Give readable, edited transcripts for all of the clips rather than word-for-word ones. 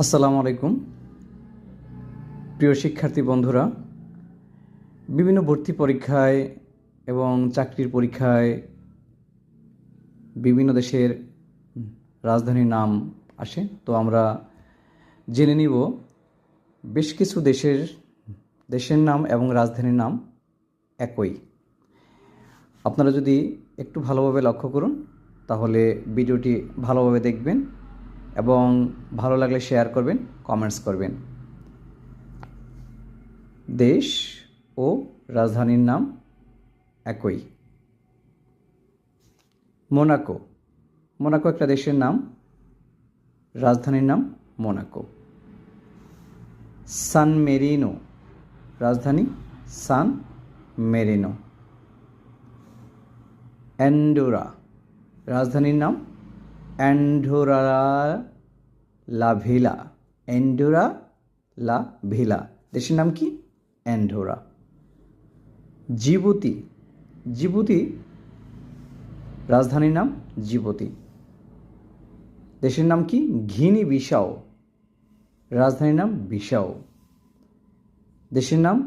আসসালামু আলাইকুম প্রিয় শিক্ষার্থী বন্ধুরা, বিভিন্ন ভর্তি পরীক্ষায় এবং চাকরির পরীক্ষায় বিভিন্ন দেশের রাজধানীর নাম আসে। তো আমরা জেনে নিব বেশ কিছু দেশের নাম এবং রাজধানীর নাম একই। আপনারা যদি একটু ভালোভাবে লক্ষ্য করুন তাহলে ভিডিওটি ভালোভাবে দেখবেন এবং ভালো লাগলে শেয়ার করবেন, কমেন্টস করবেন। দেশ ও রাজধানীর নাম একই। মোনাকো, মোনাকো একটা দেশের নাম, রাজধানীর নাম মোনাকো। সান মেরিনো, রাজধানী সান মেরিনো। অ্যান্ডোরা, রাজধানীর নাম অ্যান্ডোরা লা ভিলা। অ্যান্ডোরা লা ভিলা, দেশের নাম কি? অ্যান্ডোরা। জিবুতি, জিবুতি রাজধানীর নাম জিবুতি। দেশের নাম কি? গিনি বিসাও, রাজধানীর নাম বিসাও। দেশের নাম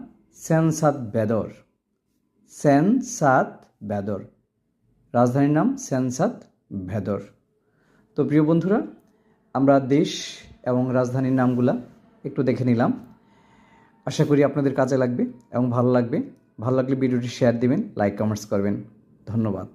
সেনসাত বেদর, সেনসাত বেদর, রাজধানীর নাম সেনসাত ভেদর। তো প্রিয় বন্ধুরা, আমরা দেশ এবং রাজধানীর নামগুলা একটু দেখে নিলাম। আশা করি আপনাদের কাজে লাগবে এবং ভালো লাগবে। ভালো লাগলে ভিডিওটি শেয়ার দিবেন, লাইক কমেন্টস করবেন। ধন্যবাদ।